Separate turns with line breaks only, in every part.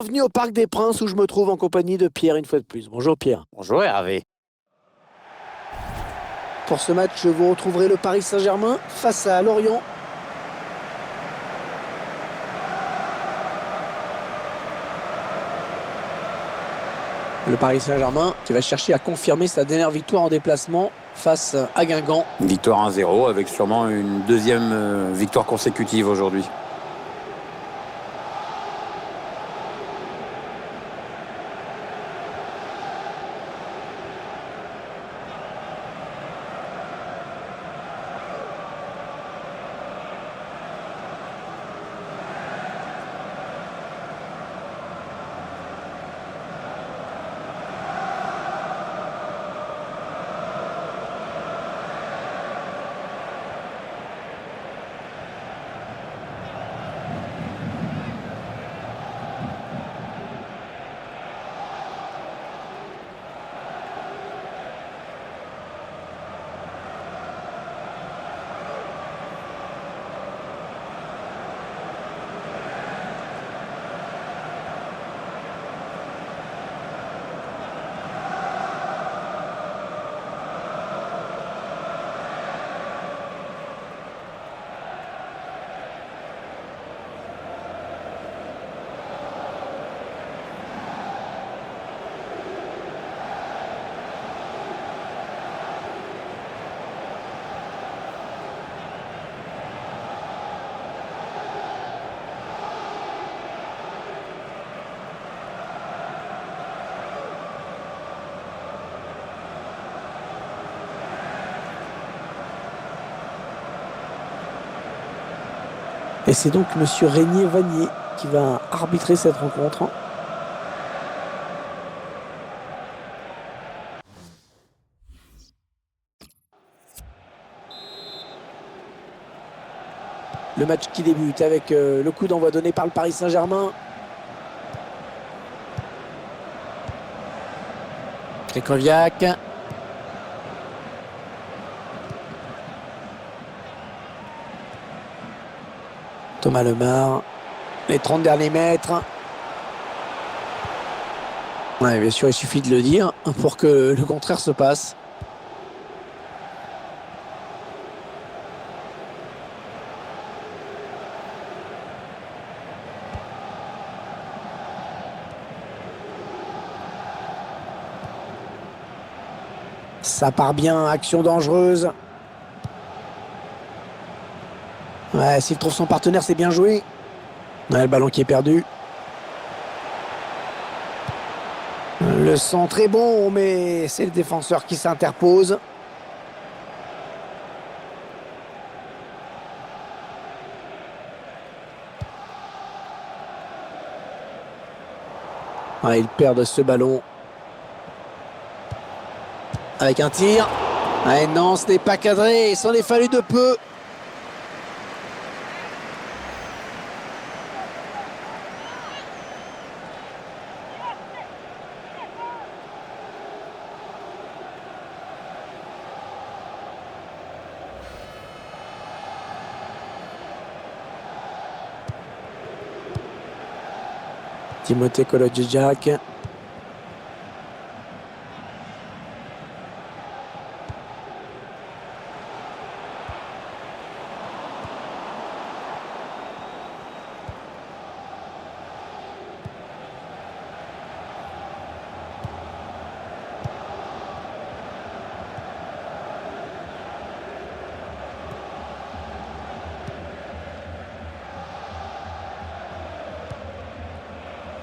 Bienvenue au Parc des Princes où je me trouve en compagnie de Pierre une fois de plus. Bonjour Pierre.
Bonjour Hervé.
Pour ce match, vous retrouverez le Paris Saint-Germain face à Lorient. Le Paris Saint-Germain qui va chercher à confirmer sa dernière victoire en déplacement face à Guingamp.
Victoire 1-0 avec sûrement une deuxième victoire consécutive aujourd'hui.
Et c'est donc Monsieur Régnier Vanier qui va arbitrer cette rencontre. Le match qui débute avec le coup d'envoi donné par le Paris Saint-Germain. Krychowiak. Thomas Lemar. Les 30 derniers mètres. Ouais, bien sûr, il suffit de le dire pour que le contraire se passe. Ça part bien, action dangereuse. Ouais, s'il trouve son partenaire, c'est bien joué. Ouais, le ballon qui est perdu. Le centre est bon, mais c'est le défenseur qui s'interpose. Ouais, ils perdent ce ballon. Avec un tir. Ouais, non, ce n'est pas cadré. Il s'en est fallu de peu. Timothée Kolodjidjak.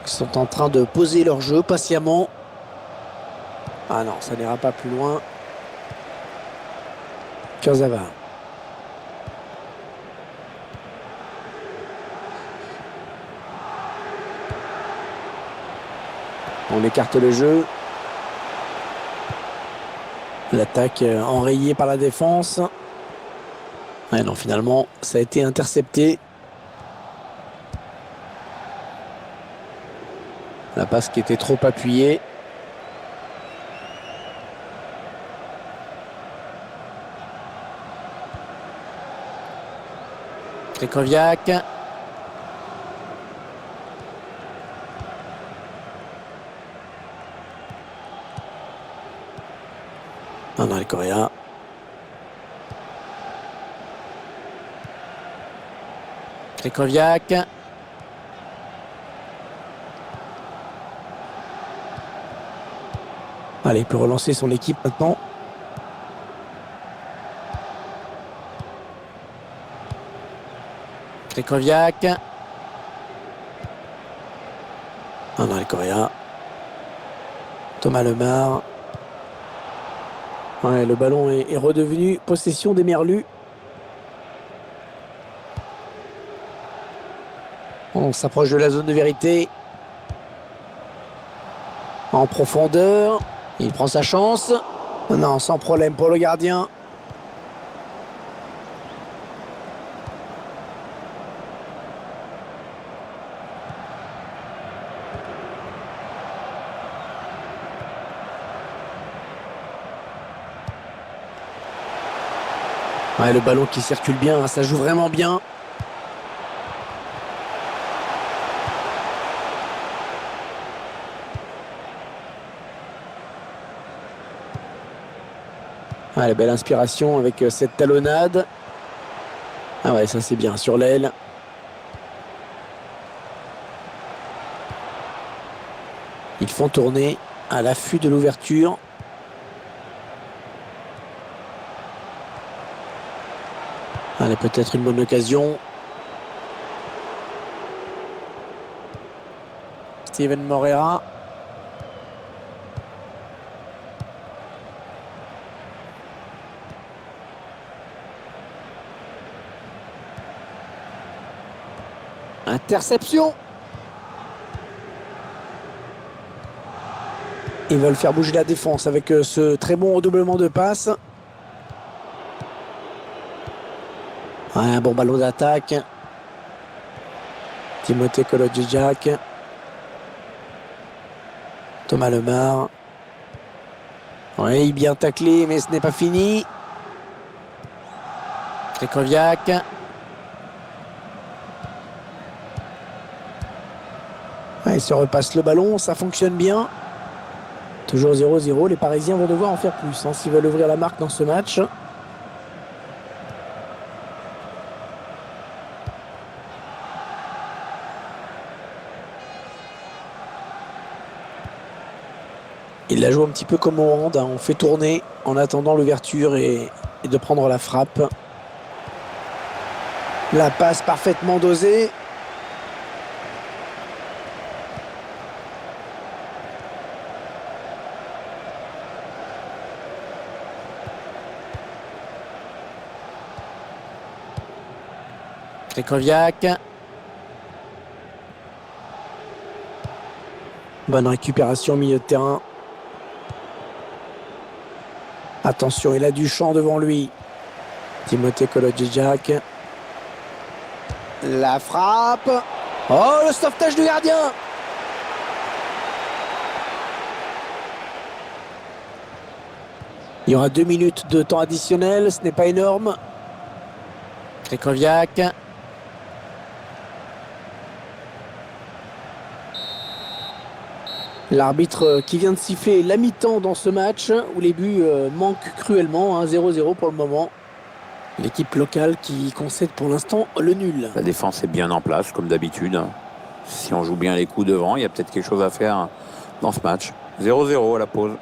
Ils sont en train de poser leur jeu patiemment. Ah non, ça n'ira pas plus loin. Kurzawa. On écarte le jeu. L'attaque enrayée par la défense. Ouais, non, finalement, ça a été intercepté. La passe qui était trop appuyée. Krychowiak. André Correa. Krychowiak. Allez, il peut relancer son équipe maintenant. Krychowiak. André Correa. Thomas Lemar. Ouais, le ballon est redevenu possession des Merlus. On s'approche de la zone de vérité. En profondeur. Il prend sa chance. Non, sans problème pour le gardien. Ouais, le ballon qui circule bien, hein, ça joue vraiment bien. Ah, la belle inspiration avec cette talonnade. Ah ouais, ça c'est bien sur l'aile. Ils font tourner à l'affût de l'ouverture. Allez, peut-être une bonne occasion. Steven Moreira. Interception. Ils veulent faire bouger la défense avec ce très bon redoublement de passes. Ouais, un bon ballon d'attaque. Timothée Kolodjijak. Thomas Lemar. Oui, bien taclé, mais ce n'est pas fini. Krychowiak. Ouais, il se repasse le ballon, ça fonctionne bien. Toujours 0-0, les Parisiens vont devoir en faire plus hein, s'ils veulent ouvrir la marque dans ce match. Il la joue un petit peu comme au hand, hein. On fait tourner en attendant l'ouverture et de prendre la frappe. La passe parfaitement dosée. Krychowiak. Bonne récupération au milieu de terrain. Attention, il a du champ devant lui. Timothée Kolodjijak. La frappe. Oh, le sauvetage du gardien. Il y aura 2 minutes de temps additionnel, ce n'est pas énorme. Krychowiak. L'arbitre qui vient de siffler la mi-temps dans ce match où les buts manquent cruellement, 0-0 pour le moment. L'équipe locale qui concède pour l'instant le nul.
La défense est bien en place, comme d'habitude. Si on joue bien les coups devant, il y a peut-être quelque chose à faire dans ce match. 0-0 à la pause.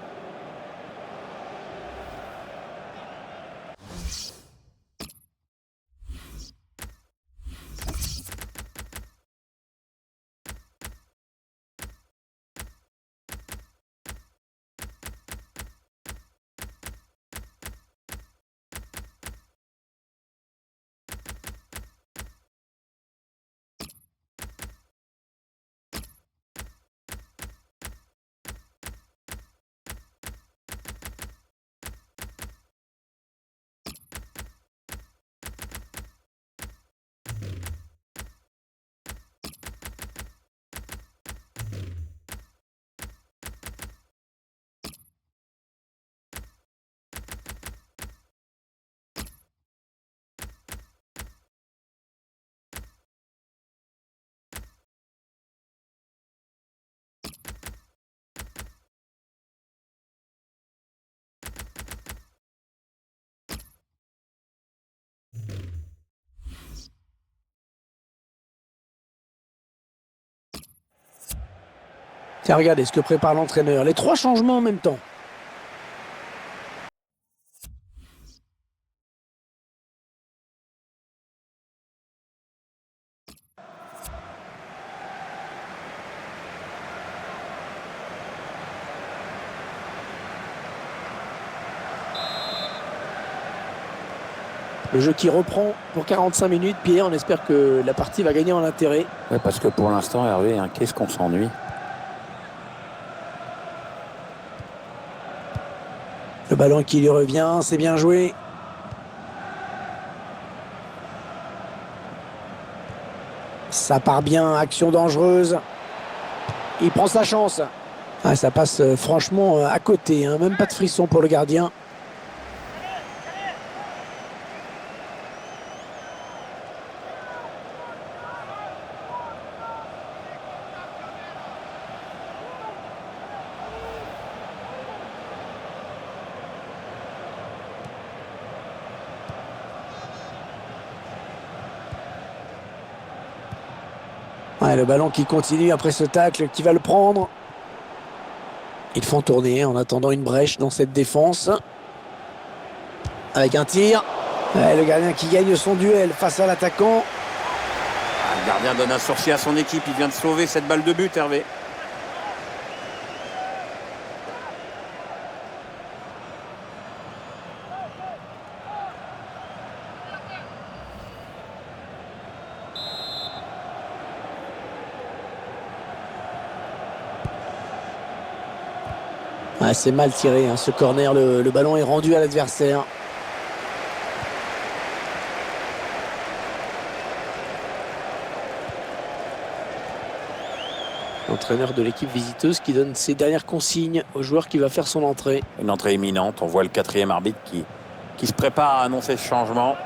Tiens, regardez ce que prépare l'entraîneur. Les 3 changements en même temps. Le jeu qui reprend pour 45 minutes. Pierre, on espère que la partie va gagner en intérêt.
Ouais, parce que pour l'instant, Hervé, hein, qu'est-ce qu'on s'ennuie.
Le ballon qui lui revient, c'est bien joué. Ça part bien, action dangereuse. Il prend sa chance. Ah, ça passe franchement à côté, hein. Même pas de frisson pour le gardien. Ouais, le ballon qui continue après ce tacle, qui va le prendre. Ils font tourner en attendant une brèche dans cette défense. Avec un tir. Ouais, le gardien qui gagne son duel face à l'attaquant.
Le gardien donne un sursis à son équipe. Il vient de sauver cette balle de but, Hervé.
Ah, c'est mal tiré, hein, ce corner. Le ballon est rendu à l'adversaire. L'entraîneur de l'équipe visiteuse qui donne ses dernières consignes au joueur qui va faire son entrée.
Une entrée imminente. On voit le 4e arbitre qui se prépare à annoncer ce changement.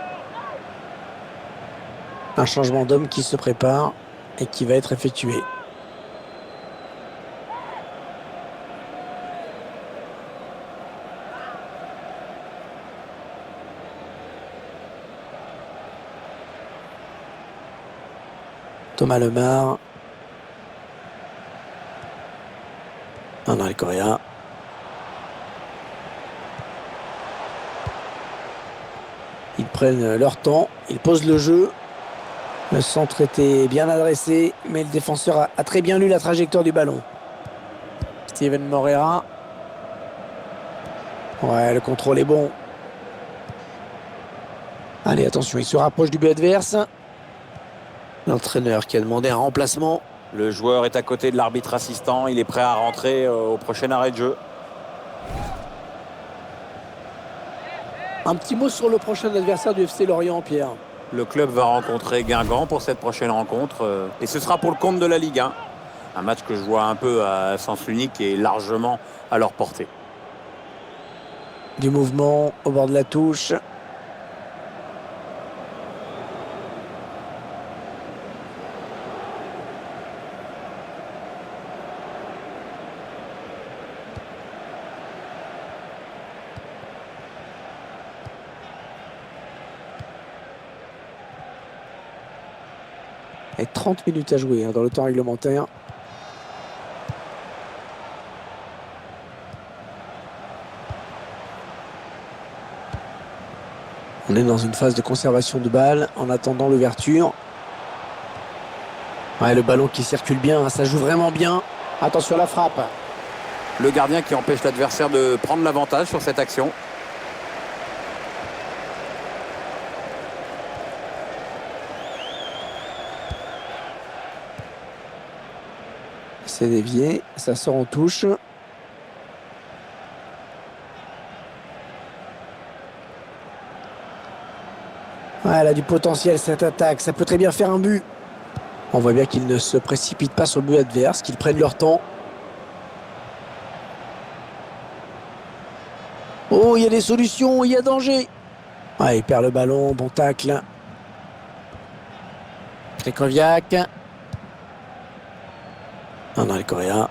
Un changement d'homme qui se prépare et qui va être effectué. Thomas Lemar. André Correa. Ils prennent leur temps, ils posent le jeu. Le centre était bien adressé, mais le défenseur a très bien lu la trajectoire du ballon. Steven Moreira. Ouais, le contrôle est bon. Allez, attention, il se rapproche du but adverse. L'entraîneur qui a demandé un remplacement.
Le joueur est à côté de l'arbitre assistant. Il est prêt à rentrer au prochain arrêt de jeu.
Un petit mot sur le prochain adversaire du FC Lorient, Pierre.
Le club va rencontrer Guingamp pour cette prochaine rencontre. Et ce sera pour le compte de la Ligue 1. Un match que je vois un peu à sens unique et largement à leur portée.
Du mouvement au bord de la touche. Et 30 minutes à jouer dans le temps réglementaire. On est dans une phase de conservation de balle en attendant l'ouverture. Ouais, le ballon qui circule bien, hein, ça joue vraiment bien. Attention à la frappe.
Le gardien qui empêche l'adversaire de prendre l'avantage sur cette action.
C'est dévié, ça sort en touche. Ouais, elle a du potentiel cette attaque, ça peut très bien faire un but. On voit bien qu'ils ne se précipitent pas sur le but adverse, qu'ils prennent leur temps. Oh, il y a des solutions, il y a danger. Ouais, il perd le ballon, bon tacle. Krychowiak. André Correa.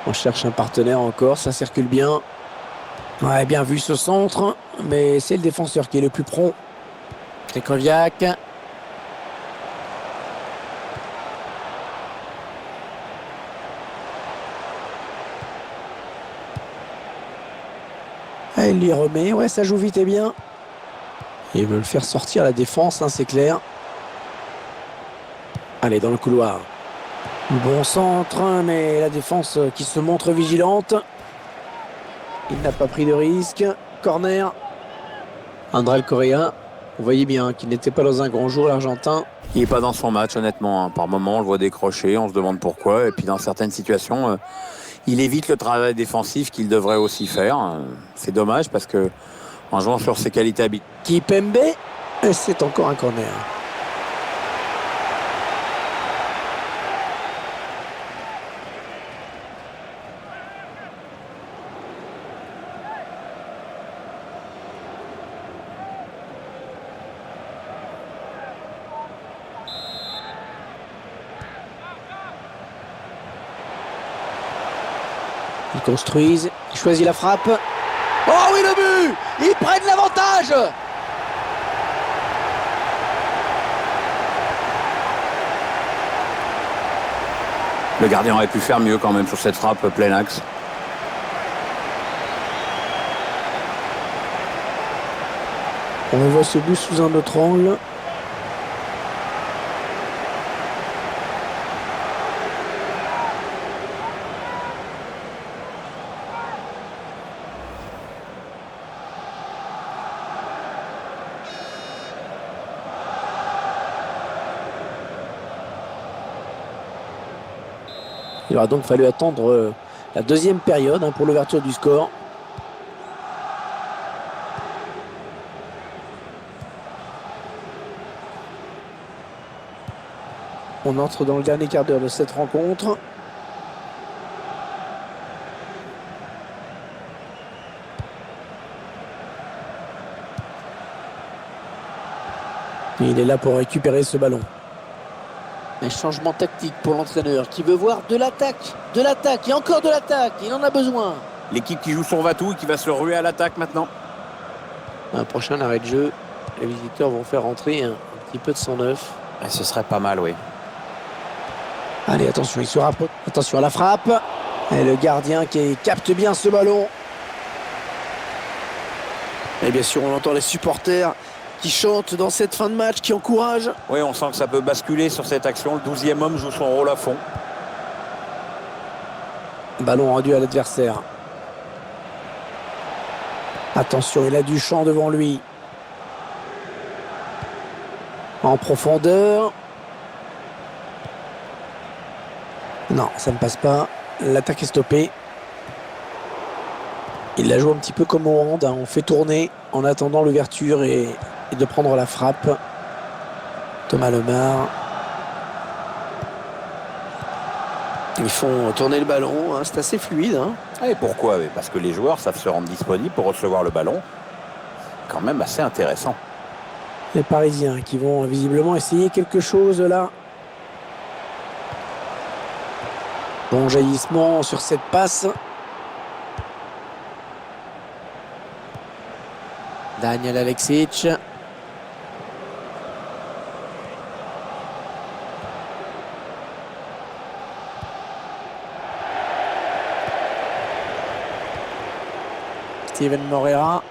On cherche un partenaire encore, ça circule bien. Ouais, bien vu ce centre, mais c'est le défenseur qui est le plus prompt. Krychowiak. Il lui remet, ouais, ça joue vite et bien. Il veut le faire sortir la défense, hein, c'est clair. Allez, dans le couloir. Bon centre, mais la défense qui se montre vigilante. Il n'a pas pris de risque. Corner. André le Coréen. Vous voyez bien qu'il n'était pas dans un grand jour, l'Argentin.
Il n'est pas dans son match, honnêtement. Par moment, on le voit décrocher, on se demande pourquoi. Et puis, dans certaines situations, il évite le travail défensif qu'il devrait aussi faire. C'est dommage parce que en jouant sur ses qualités habituelles.
Kipembe. Et c'est encore un corner. Ils construisent, ils choisissent la frappe. Oh oui, le but! Ils prennent l'avantage!
Le gardien aurait pu faire mieux quand même sur cette frappe plein axe.
On voit ce but sous un autre angle. Il aura donc fallu attendre la deuxième période pour l'ouverture du score. On entre dans le dernier quart d'heure de cette rencontre. Et il est là pour récupérer ce ballon. Un changement tactique pour l'entraîneur qui veut voir de l'attaque et encore de l'attaque. Il en a besoin.
L'équipe qui joue son va-tout et qui va se ruer à l'attaque maintenant.
Un prochain arrêt de jeu. Les visiteurs vont faire rentrer un petit peu de sang neuf.
Et ce serait pas mal, oui.
Allez, attention, il se rapproche. Attention à la frappe. Et le gardien qui capte bien ce ballon. Et bien sûr, on entend les supporters qui chantent dans cette fin de match, qui encouragent.
Oui, on sent que ça peut basculer sur cette action. Le 12e homme joue son rôle à fond.
Ballon rendu à l'adversaire. Attention, il a du champ devant lui. En profondeur. Non, ça ne passe pas. L'attaque est stoppée. Il la joue un petit peu comme au hand. On fait tourner en attendant l'ouverture et de prendre la frappe. Thomas Lemar. Ils font tourner le ballon. C'est assez fluide.
Et pourquoi? Parce que les joueurs savent se rendre disponibles pour recevoir le ballon. Quand même assez intéressant.
Les Parisiens qui vont visiblement essayer quelque chose là. Bon jaillissement sur cette passe. Daniel Aleksić. Steven Moreira.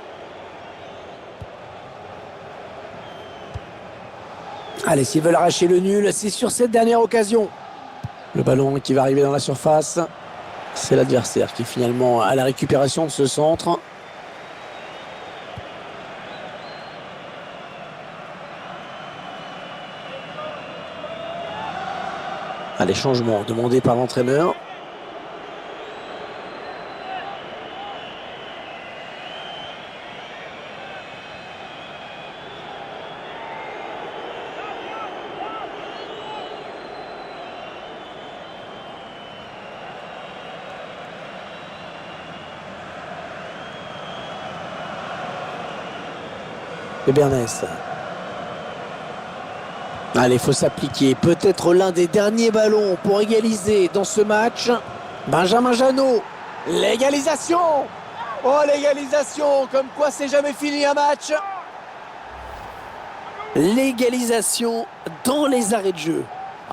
Allez, s'ils veulent arracher le nul, c'est sur cette dernière occasion. Le ballon qui va arriver dans la surface. C'est l'adversaire qui finalement a la récupération de ce centre. Allez, changement demandé par l'entraîneur. Et Bernès. Allez, il faut s'appliquer. Peut-être l'un des derniers ballons pour égaliser dans ce match. Benjamin Janot. L'égalisation. Oh, l'égalisation. Comme quoi, c'est jamais fini un match. L'égalisation dans les arrêts de jeu.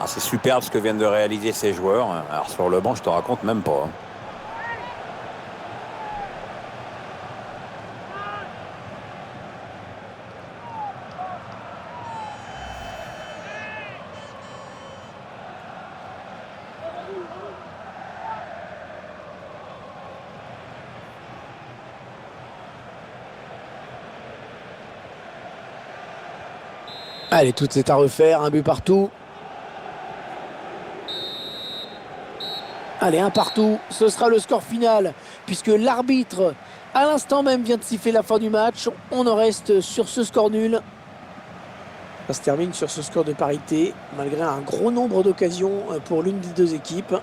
C'est superbe ce que viennent de réaliser ces joueurs. Alors sur le banc, je te raconte même pas.
Allez, tout est à refaire, un but partout. Allez, un partout, ce sera le score final, puisque l'arbitre, à l'instant même, vient de siffler la fin du match. On en reste sur ce score nul. Ça se termine sur ce score de parité, malgré un gros nombre d'occasions pour l'une des deux équipes.